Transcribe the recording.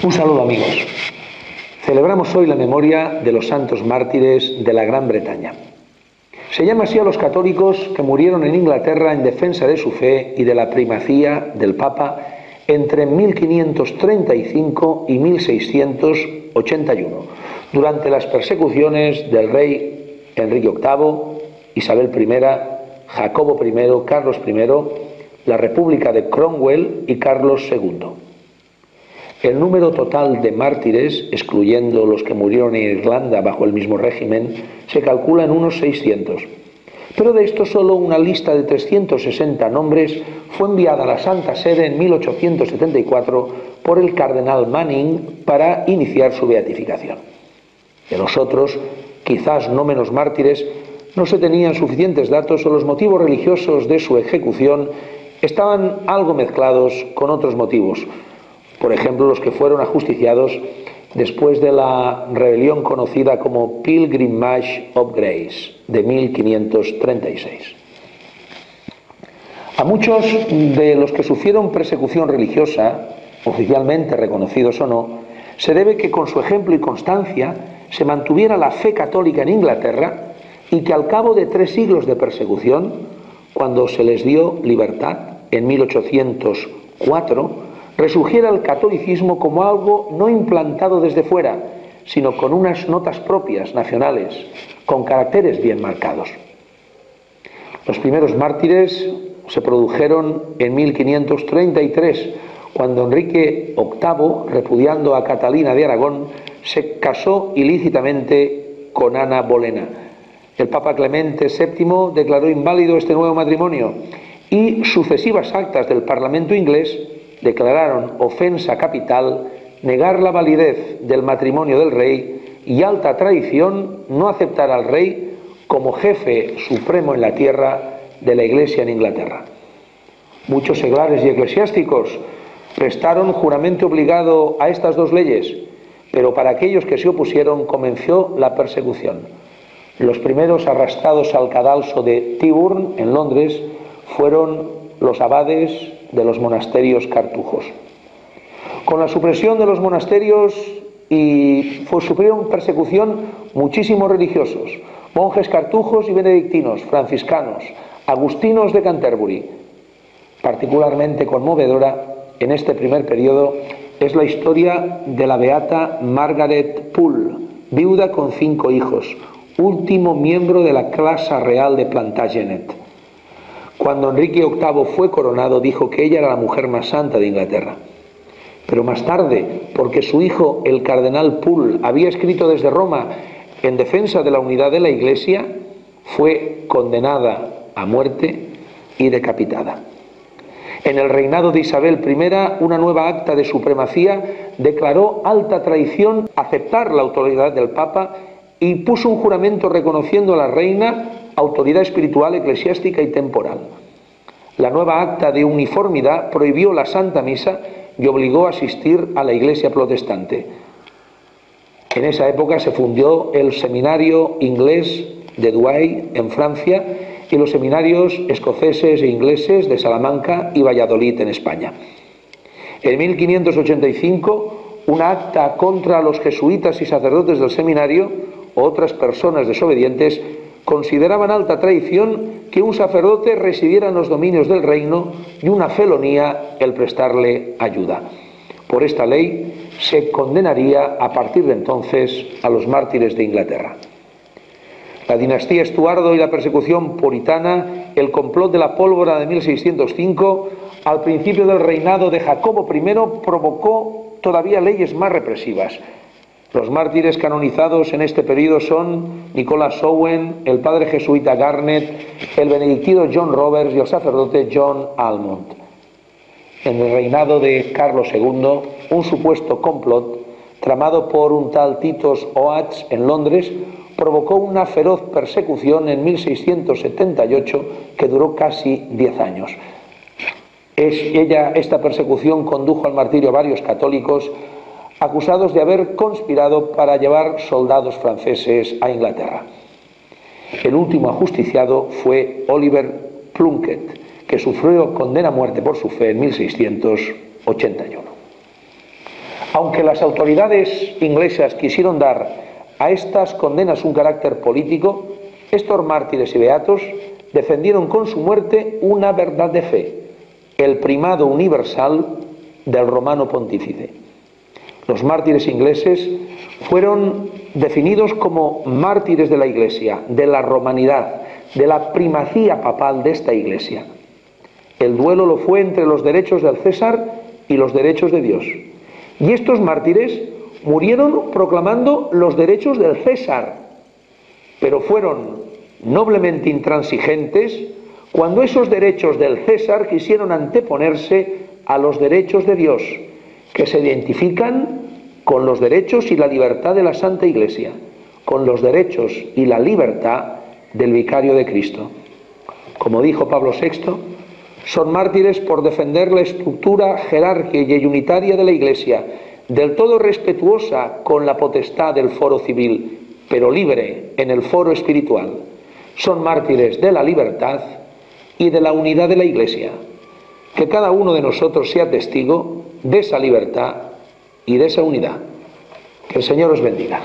Un saludo, amigos. Celebramos hoy la memoria de los santos mártires de la Gran Bretaña. Se llama así a los católicos que murieron en Inglaterra en defensa de su fe y de la primacía del Papa entre 1535 y 1681, durante las persecuciones del rey Enrique VIII, Isabel I, Jacobo I, Carlos I, la República de Cromwell y Carlos II. El número total de mártires, excluyendo los que murieron en Irlanda bajo el mismo régimen, se calcula en unos 600. Pero de esto solo una lista de 360 nombres fue enviada a la Santa Sede en 1874 por el cardenal Manning para iniciar su beatificación. De los otros, quizás no menos mártires, no se tenían suficientes datos o los motivos religiosos de su ejecución estaban algo mezclados con otros motivos. Por ejemplo, los que fueron ajusticiados después de la rebelión conocida como Pilgrimage of Grace de 1536. A muchos de los que sufrieron persecución religiosa, oficialmente reconocidos o no, se debe que con su ejemplo y constancia se mantuviera la fe católica en Inglaterra y que al cabo de 3 siglos de persecución, cuando se les dio libertad en 1804, resurgiera el catolicismo como algo no implantado desde fuera, sino con unas notas propias, nacionales, con caracteres bien marcados. Los primeros mártires se produjeron en 1533, cuando Enrique VIII, repudiando a Catalina de Aragón, se casó ilícitamente con Ana Bolena. El Papa Clemente VII declaró inválido este nuevo matrimonio y sucesivas actas del Parlamento inglés declararon ofensa capital negar la validez del matrimonio del rey y alta traición no aceptar al rey como jefe supremo en la tierra de la Iglesia en Inglaterra. Muchos seglares y eclesiásticos prestaron juramento obligado a estas 2 leyes, pero para aquellos que se opusieron comenzó la persecución. Los primeros arrastrados al cadalso de Tyburn, en Londres, fueron los abades de los monasterios cartujos. Con la supresión de los monasterios sufrieron persecución muchísimos religiosos, monjes cartujos y benedictinos, franciscanos, agustinos de Canterbury. Particularmente conmovedora en este primer periodo es la historia de la beata Margaret Poole, viuda con 5 hijos, último miembro de la Casa Real de Plantagenet. Cuando Enrique VIII fue coronado, dijo que ella era la mujer más santa de Inglaterra. Pero más tarde, porque su hijo, el cardenal Poole, había escrito desde Roma en defensa de la unidad de la Iglesia, fue condenada a muerte y decapitada. En el reinado de Isabel I, una nueva acta de supremacía declaró alta traición aceptar la autoridad del Papa y puso un juramento reconociendo a la reina autoridad espiritual, eclesiástica y temporal. La nueva acta de uniformidad prohibió la Santa Misa y obligó a asistir a la Iglesia protestante. En esa época se fundó el seminario inglés de Douai en Francia y los seminarios escoceses e ingleses de Salamanca y Valladolid en España. En 1585, una acta contra los jesuitas y sacerdotes del seminario o otras personas desobedientes consideraban alta traición que un sacerdote residiera en los dominios del reino y una felonía el prestarle ayuda. Por esta ley se condenaría a partir de entonces a los mártires de Inglaterra. La dinastía Estuardo y la persecución puritana, el complot de la pólvora de 1605, al principio del reinado de Jacobo I, provocó todavía leyes más represivas. Los mártires canonizados en este periodo son Nicholas Owen, el padre jesuita Garnet, el benedictino John Roberts y el sacerdote John Almond. En el reinado de Carlos II, un supuesto complot tramado por un tal Titus Oates en Londres provocó una feroz persecución en 1678 que duró casi 10 años. Esta persecución condujo al martirio a varios católicos acusados de haber conspirado para llevar soldados franceses a Inglaterra. El último ajusticiado fue Oliver Plunkett, que sufrió condena a muerte por su fe en 1681. Aunque las autoridades inglesas quisieron dar a estas condenas un carácter político, estos mártires y beatos defendieron con su muerte una verdad de fe, el primado universal del romano pontífice. Los mártires ingleses fueron definidos como mártires de la Iglesia, de la romanidad, de la primacía papal de esta Iglesia. El duelo lo fue entre los derechos del César y los derechos de Dios. Y estos mártires murieron proclamando los derechos del César, pero fueron noblemente intransigentes cuando esos derechos del César quisieron anteponerse a los derechos de Dios, que se identifican con los derechos y la libertad de la Santa Iglesia, con los derechos y la libertad del Vicario de Cristo. Como dijo Pablo VI, son mártires por defender la estructura jerárquica y unitaria de la Iglesia, del todo respetuosa con la potestad del foro civil, pero libre en el foro espiritual. Son mártires de la libertad y de la unidad de la Iglesia. Que cada uno de nosotros sea testigo de esa libertad y de esa unidad. Que el Señor os bendiga.